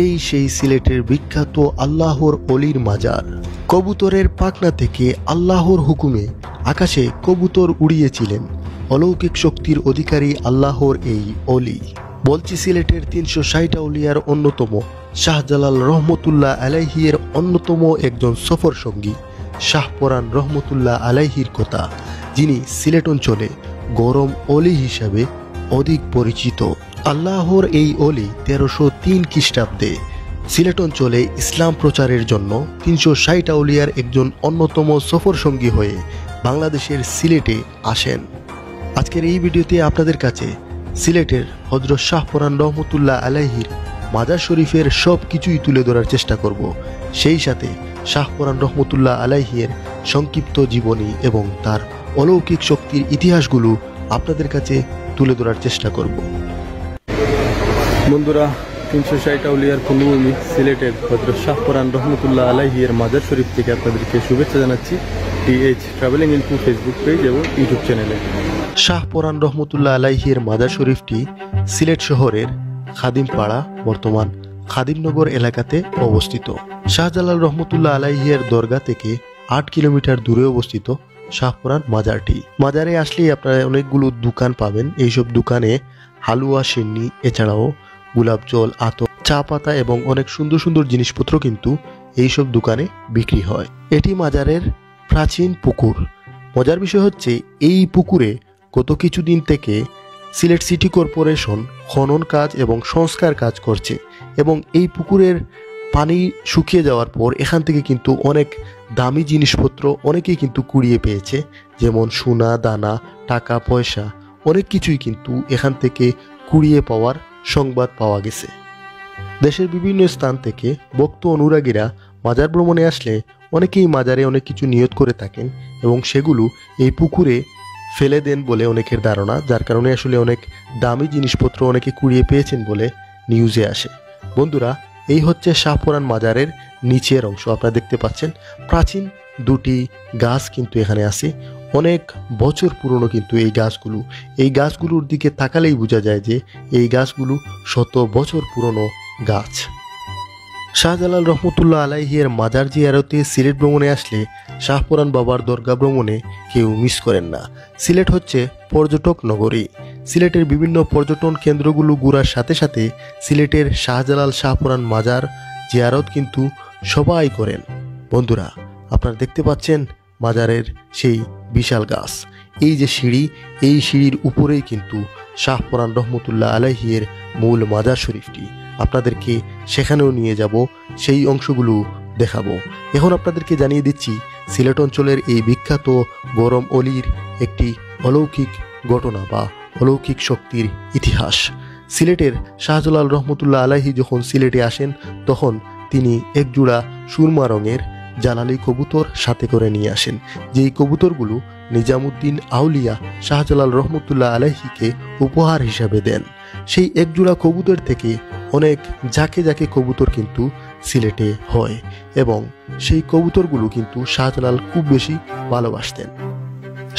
এই সেই সিলেটের বিখ্যাত আল্লাহর অলির মাজার। কবুতরের পাখনা থেকে আল্লাহর হুকুমে আকাশে কবুতর উড়িয়েছিলেন অলৌকিক শক্তির অধিকারী আল্লাহর এই অলি। বলছি সিলেটের ৩৬০ আউলিয়ার অন্যতম শাহজালাল রহমতুল্লাহ আলাইহির অন্যতম একজন সফর সঙ্গী শাহপরান রহমতুল্লাহ আলাইহির কথা, যিনি সিলেট অঞ্চলে গরম অলি হিসাবে অধিক পরিচিত। আল্লাহর এই অলি ১৩০৩ খ্রিস্টাব্দে সিলেট অঞ্চলে ইসলাম প্রচারের জন্য ৩৬০ আউলিয়ার একজন অন্যতম সফর সঙ্গী হয়ে বাংলাদেশের সিলেটে আসেন। আজকের এই ভিডিওতে আপনাদের কাছে সিলেটের হযরত শাহপরান রহমতুল্লাহ আলাইহির মাজার শরীফের সব কিছুই তুলে ধরার চেষ্টা করব। সেই সাথে শাহপরান রহমতুল্লাহ আলাইহির সংক্ষিপ্ত জীবনী এবং তার অলৌকিক শক্তির ইতিহাসগুলো আপনাদের কাছে তুলে ধরার চেষ্টা করব। বন্ধুরা, ৩৬০ আউলিয়ার পূর্ণভূমি সিলেটের হযরত শাহপরান রহমতুল্লাহ আলাইহির মাজার শরীফ থেকে আপনাদেরকে শুভেচ্ছা জানাচ্ছি TH travelling info Facebook page এবং ইউটিউব চ্যানেলে। শাহপরান রহমতুল্লাহ আলাইহির মাজার শরীফটি সিলেট শহরের খাদিমপাড়া, বর্তমান খাদিমনগর এলাকাতে অবস্থিত। শাহজালাল রহমতুল্লাহ আলাইহির দরগা থেকে ৮ কিলোমিটার দূরে অবস্থিত শাহপরান মাজারটি। মাজারে আসলেই আপনারা অনেকগুলো দোকান পাবেন। এইসব দোকানে হালুয়া, সিন্নি, এছাড়াও গোলাপ জল, আতর, চা পাতা এবং অনেক সুন্দর সুন্দর জিনিসপত্র কিন্তু এইসব দোকানে বিক্রি হয়। এটি মাজারের প্রাচীন পুকুর। মজার বিষয় হচ্ছে, এই পুকুরে গত কিছুদিন থেকে সিলেট সিটি কর্পোরেশন খনন কাজ এবং সংস্কার কাজ করছে এবং এই পুকুরের পানি শুকিয়ে যাওয়ার পর এখান থেকে কিন্তু অনেক দামি জিনিসপত্র অনেকেই কিন্তু কুড়িয়ে পেয়েছে, যেমন সোনা দানা, টাকা পয়সা, অনেক কিছুই কিন্তু এখান থেকে কুড়িয়ে পাওয়ার সংবাদ পাওয়া গেছে। দেশের বিভিন্ন স্থান থেকে ভক্ত অনুরাগীরা মাজার ভ্রমণে আসলে অনেকেই মাজারে অনেক কিছু নিয়ত করে থাকেন এবং সেগুলো এই পুকুরে ফেলে দেন বলে অনেকের ধারণা, যার কারণে আসলে অনেক দামি জিনিসপত্র অনেকে কুড়িয়ে পেয়েছেন বলে নিউজে আসে। বন্ধুরা, এই হচ্ছে শাহপরান মাজারের নিচের অংশ। আপনারা দেখতে পাচ্ছেন প্রাচীন দুটি গাছ কিন্তু এখানে আছে। অনেক বছর পুরনো কিন্তু এই গাছগুলোর দিকে তাকালেই বোঝা যায় যে এই গাছগুলো শত বছর পুরনো গাছ। শাহজালাল রহমতুল্লাহ আলাইহির মাজার জিয়ারতে সিলেট ভ্রমণে আসলে শাহপরান বাবার দরগা ভ্রমণে কেউ মিস করেন না। সিলেট হচ্ছে পর্যটক নগরী। সিলেটের বিভিন্ন পর্যটন কেন্দ্রগুলো ঘোরার সাথে সাথে সিলেটের শাহজালাল শাহপরান মাজার জিয়ারত কিন্তু সবাই করেন। বন্ধুরা, আপনারা দেখতে পাচ্ছেন মাজারের সেই বিশাল গাছ। এই যে সিঁড়ি, এই সিঁড়ির উপরেই কিন্তু শাহপরান রহমতুল্লাহ আলাইহির মূল মাজার শরীফটি। আপনাদেরকে সেখানেও নিয়ে যাব, সেই অংশগুলো দেখাবো। এখন আপনাদেরকে জানিয়ে দিচ্ছি সিলেট অঞ্চলের এই বিখ্যাত গরম অলির একটি অলৌকিক ঘটনা বা অলৌকিক শক্তির ইতিহাস। সিলেটের শাহজালাল রহমতুল্লাহ আলাইহি যখন সিলেটে আসেন তখন তিনি একজোড়া সুরমা রঙের জালালি কবুতর সাথে করে নিয়ে আসেন, যেই কবুতরগুলো নিজামুদ্দিন আউলিয়া শাহজালাল রহমতুল্লাহ আলাইহিকে উপহার হিসাবে দেন। সেই একজোড়া কবুতর থেকে অনেক ঝাঁকে ঝাঁকে কবুতর কিন্তু সিলেটে হয় এবং সেই কবুতরগুলো কিন্তু শাহজালাল খুব বেশি ভালোবাসতেন।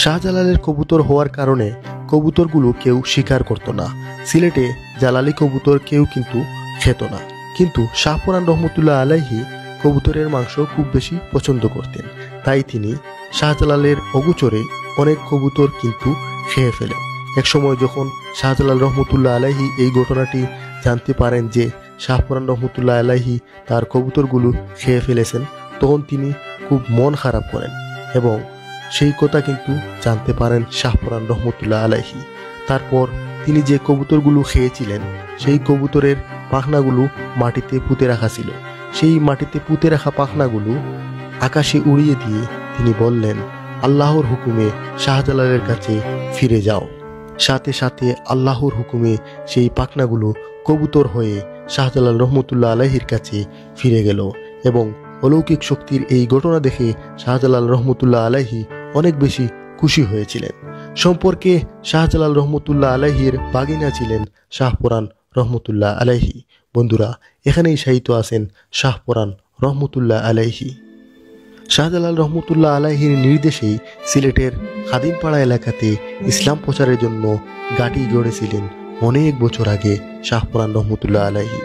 শাহজালালের কবুতর হওয়ার কারণে কবুতরগুলো কেউ শিকার করত না। সিলেটে জালালি কবুতর কেউ কিন্তু খেত না, কিন্তু শাহপরান রহমতুল্লাহ আলাইহি কবুতরের মাংস খুব বেশি পছন্দ করতেন। তাই তিনি শাহজালালের অগোচরে অনেক কবুতর কিন্তু খেয়ে ফেলেন। একসময় যখন শাহজালাল রহমতুল্লাহ আলাইহি এই ঘটনাটি জানতে পারেন যে শাহপরান রহমতুল্লাহ আলাইহি তার কবুতরগুলো খেয়ে ফেলেছেন, তখন তিনি খুব মন খারাপ করেন এবং সেই কথা কিন্তু জানতে পারেন শাহপরান রহমতুল্লাহ আলাইহি। তারপর তিনি যে কবুতরগুলো খেয়েছিলেন সেই কবুতরের পাখনাগুলো মাটিতে পুঁতে রাখা ছিল। সেই মাটিতে পুঁতে রাখা পাখনাগুলো আকাশে উড়িয়ে দিয়ে তিনি বললেন, আল্লাহর হুকুমে শাহজালালের কাছে ফিরে যাও। সাথে সাথে আল্লাহর হুকুমে সেই পাখনাগুলো কবুতর হয়ে শাহজালাল রহমতুল্লাহ আলাইহির কাছে ফিরে গেল এবং অলৌকিক শক্তির এই ঘটনা দেখে শাহজালাল রহমতুল্লাহ আলাইহি অনেক বেশি খুশি হয়েছিলেন। সম্পর্কে শাহজালাল রহমতুল্লাহ আলাইহির বাগিনা ছিলেন শাহপরান রহমতুল্লাহ আলাইহি। বন্ধুরা, এখানেই শায়িত আছেন শাহপরান রহমতুল্লাহ আলাইহি। শাহজালাল রহমতুল্লাহ আলাইহির নির্দেশেই সিলেটের খাদিমপাড়া এলাকাতে ইসলাম প্রচারের জন্য ঘাঁটি গড়েছিলেন অনেক বছর আগে শাহপরান রহমতুল্লাহ আলাইহি।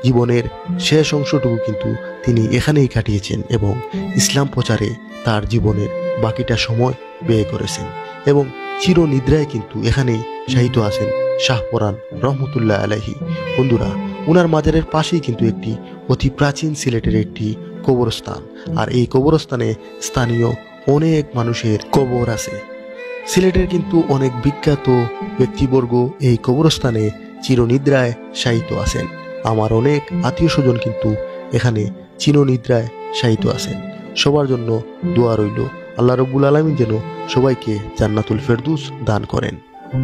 জীবনের শেষ অংশটুকু কিন্তু তিনি এখানেই কাটিয়েছেন এবং ইসলাম প্রচারে তার জীবনের বাকিটা সময় ব্যয় করেছেন এবং চিরনিদ্রায় কিন্তু এখানেই শায়িত আছেন শাহপরান রহমতুল্লাহ আলাইহি। বন্ধুরা, উনার মাজারের পাশেই কিন্তু একটি অতি প্রাচীন সিলেটের একটি কবরস্থান, আর এই কবরস্থানে স্থানীয় অনেক মানুষের কবর আছে। সিলেটের কিন্তু অনেক বিখ্যাত ব্যক্তিবর্গ এই কবরস্থানে চিরনিদ্রায় শায়িত আছেন। আমার অনেক আত্মীয় স্বজন কিন্তু এখানে চিরনিদ্রায় শায়িত আছেন। সবার জন্য দোয়া রইল, আল্লাহ রব্বুল আলামিন যেন সবাইকে জান্নাতুল ফেরদৌস দান করেন।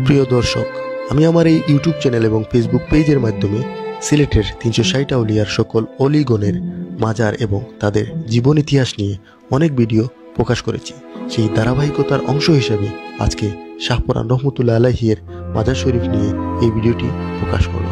প্রিয় দর্শক, আমি আমার এই ইউটিউব চ্যানেল এবং ফেসবুক পেজের মাধ্যমে সিলেটের 360 আউলিয়ার সকল অলিগণের মাজার এবং তাদের জীবন ইতিহাস নিয়ে অনেক ভিডিও প্রকাশ করেছি। সেই ধারাবাহিকতার অংশ হিসেবে আজকে শাহপরান রহমতুল্লাহ আলাইহি এর মাজার শরীফ নিয়ে এই ভিডিওটি প্রকাশ করলাম।